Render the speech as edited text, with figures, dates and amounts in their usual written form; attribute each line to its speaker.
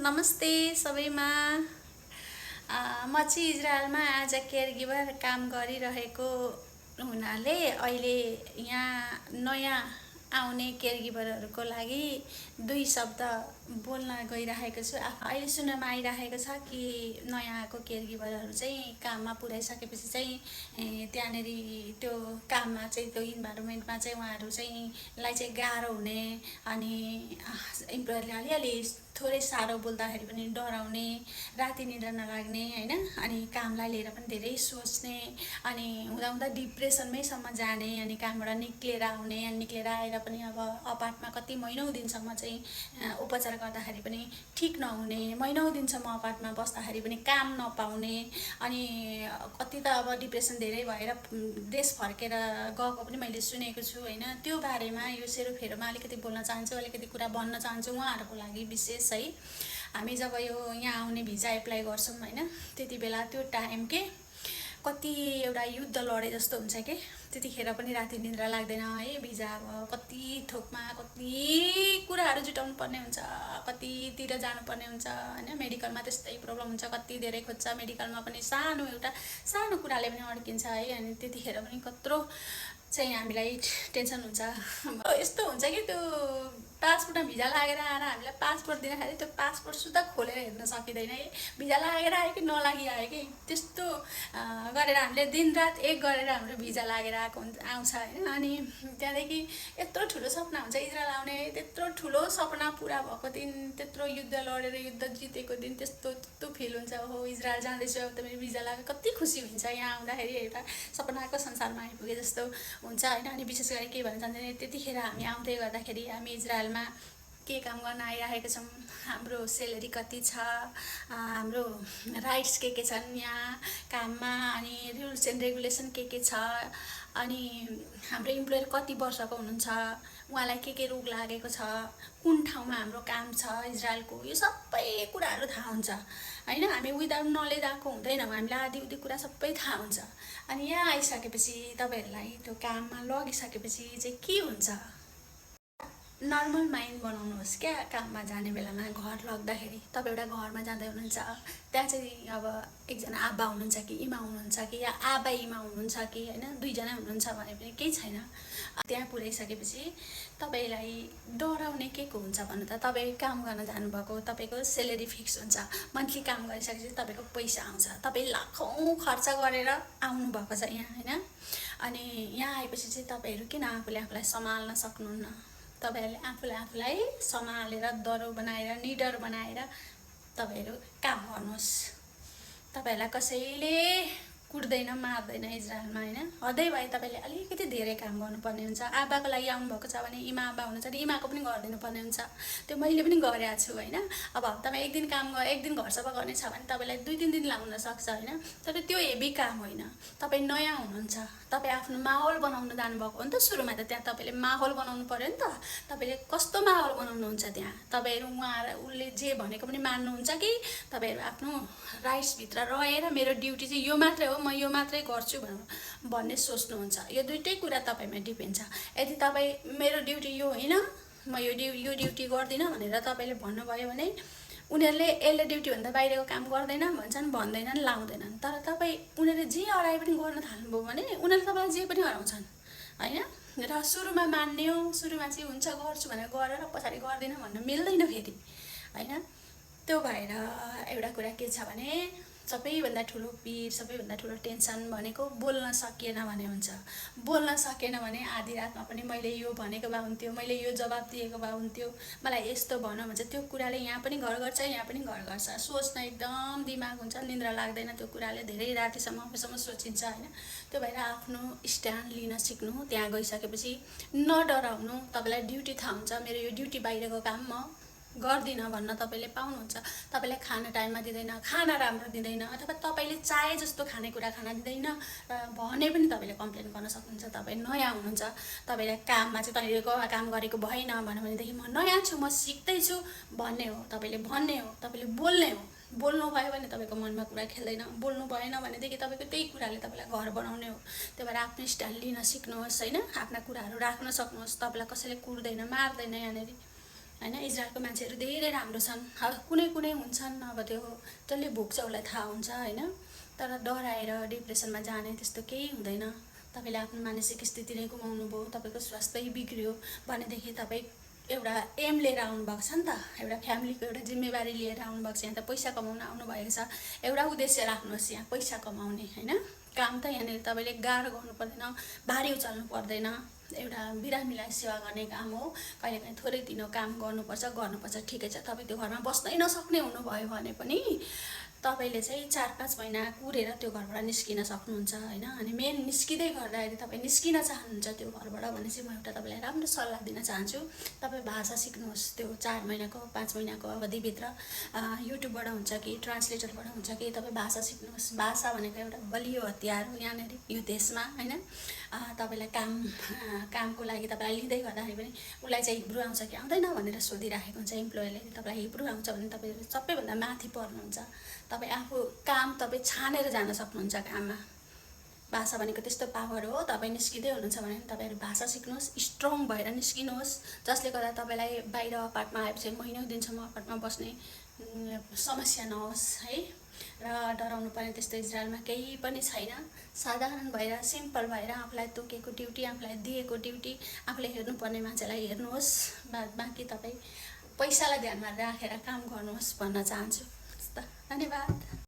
Speaker 1: नमस्ते सबैमा। म चाहिँ इजरायलमा एज अ केयर गिभर काम गरिरहेको हुनाले अहिले यहाँ नयाँ आउने केयर गिभरहरूको लागि दुई शब्द बोल्न गइरहेको छु। अहिले सुन्नमा आइरहेको छ कि नयाँ आएको केयर गिभरहरू चाहिँ काममा पुर्याइसकेपछि चाहिँ त्यहाँनेरि त्यो काममा चाहिँ त्यो इन्भाइरोमेन्टमा चाहिँ उहाँहरू चाहिँ लाई चाहिँ गाह्रो हुने अनि इम्प्लोयरले अलिअलि थोरै साह्रो बोल्दाखेरि पनि डराउने, राति निद्रा नलाग्ने हैन, अनि कामलाई लिएर पनि धेरै सोच्ने, अनि हुँदा डिप्रेसनमैसम्म जाने, अनि कामबाट निक्लेर आउने, अनि निक्लेर आएर पनि अब अपार्टमा कति महिनौँ दिनसम्म चाहिँ उपचार गर्दाखेरि पनि ठिक नहुने, महिनौँ दिनसम्म अपार्टमा बस्दाखेरि पनि काम नपाउने, अनि कति त अब डिप्रेसन धेरै भएर देश फर्केर गएको पनि मैले सुनेको छु हैन। त्यो बारेमा यो सेरोफेरोमा अलिकति बोल्न चाहन्छु, अलिकति कुरा भन्न चाहन्छु उहाँहरूको लागि विशेष है। हामी जब यो यहाँ आउने भिजा एप्लाई गर्छौँ हैन, त्यति बेला त्यो टाइम के कति एउटा युद्ध लडे जस्तो हुन्छ के, त्यतिखेर पनि राति निद्रा लाग्दैन है। भिजा अब कति थोकमा कति कुराहरू जुटाउनु पर्ने हुन्छ, कतितिर जानुपर्ने हुन्छ हैन। मेडिकलमा त्यस्तै प्रब्लम हुन्छ, कति धेरै खोज्छ, मेडिकलमा पनि एउटा सानो कुराले पनि अड्किन्छ है। अनि त्यतिखेर पनि कत्रो चाहिँ हामीलाई टेन्सन हुन्छ। यस्तो हुन्छ कि त्यो पासपोर्टमा भिजा लागेर आएर हामीलाई पासपोर्ट दिँदाखेरि त्यो पासपोर्ट सुद्धा खोलेर हेर्न सकिँदैन है, भिजा लागेर आयो कि नलागी आयो कि, त्यस्तो गरेर हामीले दिनरात एक गरेर हाम्रो भिजा लागेर आउँछ हैन। अनि त्यहाँदेखि यत्रो ठुलो सपना हुन्छ इजरायल आउने, त्यत्रो ठुलो सपना पुरा भएको दिन, त्यत्रो युद्ध लडेर युद्ध जितेको दिन त्यस्तो फिल हुन्छ। हो इजरायल जाँदैछु अब त मेरो भिजा लाग्यो, कति खुसी हुन्छ यहाँ आउँदाखेरि, एउटा सपनाको संसारमा आइपुगे जस्तो हुन्छ हैन। अनि विशेष गरी के भन्न चाहन्छु भने त्यतिखेर हामी आउँदै गर्दाखेरि हामी इजरायलमा के काम गर्न आइरहेको छौँ, हाम्रो सेलेरी कति छ, हाम्रो राइट्स के छन् यहाँ काममा, अनि रुल्स एन्ड रेगुलेसन के छ, अनि हाम्रो इम्प्लोयर कति वर्षको हुनुहुन्छ, उहाँलाई के रोग लागेको छ, कुन ठाउँमा हाम्रो काम छ इजरायलको, यो सबै कुराहरू थाहा हुन्छ हैन। हामी विदाउट नलेज आएको हुँदैनौँ, हामीलाई आधी कुरा सबै थाहा हुन्छ। अनि यहाँ आइसकेपछि तपाईँहरूलाई त्यो काममा लगिसकेपछि चाहिँ के हुन्छ, नर्मल माइन्ड बनाउनुहोस् क्या। काममा जाने बेलामा घर लग्दाखेरि तपाईँ एउटा घरमा जाँदै हुनुहुन्छ, त्यहाँ चाहिँ अब एकजना आबा हुनुहुन्छ कि इमा हुनुहुन्छ कि, या आबा इमा हुनुहुन्छ कि हैन, दुईजना हुनुहुन्छ भने पनि केही छैन। त्यहाँ पुर्याइसकेपछि तपाईँलाई डराउने के को हुन्छ भन्नु त, तपाईँ काम गर्न जानुभएको, तपाईँको सेलेरी फिक्स हुन्छ, मन्थली काम गरिसकेपछि तपाईँको पैसा आउँछ, तपाईँ लाखौँ खर्च गरेर आउनुभएको छ यहाँ हैन। अनि यहाँ आएपछि चाहिँ तपाईँहरू किन आफूलाई सम्हाल्न सक्नुहुन्न, तपाईँहरूले आफूलाई सम्हालेर दरो बनाएर निडर बनाएर तपाईँहरू काम गर्नुहोस्। तपाईँहरूलाई कसैले कुट्दैन मार्दैन इजरायलमा हैन। हदै भए तपाईँले अलिकति धेरै काम गर्नुपर्ने हुन्छ। आबाको लागि आउनुभएको छ भने इमा आबा हुनुहुन्छ भने इमाको पनि गरिदिनु पर्ने हुन्छ, त्यो मैले पनि गरेको छु हैन। अब हप्तामा एक दिन घर सफा गर्ने छ भने तपाईँलाई 2-3 दिन लाग्न सक्छ हैन, तर त्यो हेभी काम होइन। तपाईँ नयाँ हुनुहुन्छ, तपाईँ आफ्नो माहौल बनाउन जानुभएको हो नि त सुरुमा त, त्यहाँ तपाईँले माहौल बनाउनु पर्यो नि त। तपाईँले कस्तो माहौल बनाउनुहुन्छ त्यहाँ, तपाईँहरू उसले जे भनेको पनि मान्नुहुन्छ कि तपाईँहरू आफ्नो राइट्सभित्र रहेर मेरो ड्युटी चाहिँ यो मात्रै हो, म यो मात्रै गर्छु भन्ने सोच्नुहुन्छ। यो दुइटै कुरा तपाईँमा डिपेन्ड छ। यदि तपाईँ मेरो ड्युटी यो होइन, म यो ड्युटी गर्दिनँ भनेर तपाईँले भन्नुभयो भने उनीहरूले यसले ड्युटीभन्दा बाहिरको काम गर्दैन भन्छन्, भन्दैनन्, लाउँदैनन्। तर तपाईँ उनीहरूले जे हराए पनि गर्न थाल्नुभयो भने उनीहरूले तपाईँलाई जे पनि हराउँछन् हैन। र सुरुमा मान्ने हो, सुरुमा चाहिँ हुन्छ गर्छु भनेर गरेर पछाडि गर्दिनँ भन्नु मिल्दैन फेरि हैन। त्यो भएर एउटा कुरा के छ भने सबैभन्दा ठुलो पीर, सबैभन्दा ठुलो टेन्सन भनेको बोल्न सकिएन भने हुन्छ। बोल्न सकेन भने आधी रातमा पनि मैले यो भनेको भए हुन्थ्यो, मैले यो जवाब दिएको भए हुन्थ्यो, मलाई यस्तो भन भन्छ, त्यो कुराले यहाँ पनि घर गर्छ यहाँ पनि घर गर्छ। सोच्न एकदम दिमाग हुन्छ, निन्द्रा लाग्दैन त्यो कुराले, धेरै रातिसम्म सोचिन्छ हैन। त्यो भएर आफ्नो स्ट्यान्ड लिन सिक्नु। त्यहाँ गइसकेपछि नडराउनु, तपाईँलाई ड्युटी थाहा हुन्छ, मेरो यो ड्युटी बाहिरको काम म गर्दिनँ भन्न तपाईँले पाउनुहुन्छ। तपाईँलाई खाना टाइममा दिँदैन, खाना राम्रो दिँदैन, अथवा तपाईँले चाहे जस्तो खानेकुरा खाना दिँदैन भने पनि तपाईँले कम्प्लेन गर्न सक्नुहुन्छ। तपाईँ नयाँ हुनुहुन्छ, तपाईँलाई काममा चाहिँ तैँलेको काम गरेको भएन भनेदेखि म नयाँ छु, म सिक्दैछु भन्ने हो, तपाईँले भन्ने हो, तपाईँले बोल्ने हो। बोल्नु भयो भने तपाईँको मनमा कुरा खेल्दैन, बोल्नु भएन भनेदेखि तपाईँको त्यही कुराले तपाईँलाई घर बनाउने हो। त्यही भएर आफ्नो स्टाइल लिन सिक्नुहोस् हैन, आफ्ना कुराहरू राख्न सक्नुहोस्। तपाईँलाई कसैले कुट्दैन मार्दैन यहाँनिर होइन। इजरायलको मान्छेहरू धेरै राम्रो छन्, कुनै कुनै हुन्छन् अब त्यो जसले भोग्छ उसलाई थाहा हुन्छ होइन। तर डराएर डिप्रेसनमा जाने त्यस्तो केही हुँदैन। तपाईँले आफ्नो मानसिक स्थिति नै गुमाउनु भयो, तपाईँको स्वास्थ्य बिग्रियो भनेदेखि तपाईँ एउटा एम लिएर आउनुभएको छ नि त, एउटा फ्यामिलीको एउटा जिम्मेवारी लिएर आउनुभएको छ। यहाँ त पैसा कमाउन आउनुभएको छ, एउटा उद्देश्य राख्नुहोस्, यहाँ पैसा कमाउने होइन। काम त यहाँनिर तपाईँले गाह्रो गर्नु पर्दैन, भारी उचाल्नु पर्दैन, एउटा बिरामीलाई सेवा गर्ने काम हो। कहिलेकाहीँ थोरै दिनो काम गर्नुपर्छ, ठिकै छ। तपाईँ त्यो घरमा बस्नै नसक्ने हुनुभयो भने पनि तपाईँले चाहिँ 4-5 महिना कुरेर त्यो घरबाट निस्किन सक्नुहुन्छ होइन। अनि मेन निस्किँदै गर्दा यदि तपाईँ निस्किन चाहनुहुन्छ त्यो घरबाट भने चाहिँ म एउटा तपाईँलाई राम्रो सल्लाह दिन चाहन्छु। तपाईँ भाषा सिक्नुहोस्, त्यो 4 महिनाको 5 महिनाको अवधिभित्र युट्युबबाट हुन्छ कि ट्रान्सलेटरबाट हुन्छ कि तपाईँ भाषा सिक्नुहोस्। भाषा भनेको एउटा बलियो हतियार हो यहाँनिर यो देशमा होइन। तपाईँलाई कामको लागि तपाईँलाई लिँदै गर्दाखेरि पनि उसलाई चाहिँ हिब्रू आउँछ कि आउँदैन भनेर सोधिराखेको हुन्छ इम्प्लोयरले। तपाईँलाई हिब्रू आउँछ भने तपाईँ सबैभन्दा माथि पर्नुहुन्छ। तपाईँ आफू काम तपाईँ छानेर जान सक्नुहुन्छ काममा। भाषा भनेको त्यस्तो पावर हो। तपाईँ निस्किँदै हुनुहुन्छ भने तपाईँहरू भाषा सिक्नुहोस्, स्ट्रङ भएर निस्किनुहोस्, जसले गर्दा तपाईँलाई बाहिर अपार्टमा आएपछि महिनौँ दिनसम्म अपार्टमा बस्ने समस्या नहोस् है। र डराउनु पर्ने त्यस्तो इजरायलमा केही पनि छैन। साधारण भएर सिम्पल भएर आफूलाई तोकेको ड्युटी, आफूलाई दिएको ड्युटी, आफूले हेर्नुपर्ने मान्छेलाई हेर्नुहोस्, बाँकी तपाईँ पैसालाई ध्यानमा राखेर काम गर्नुहोस् भन्न चाहन्छु। धन्यवाद।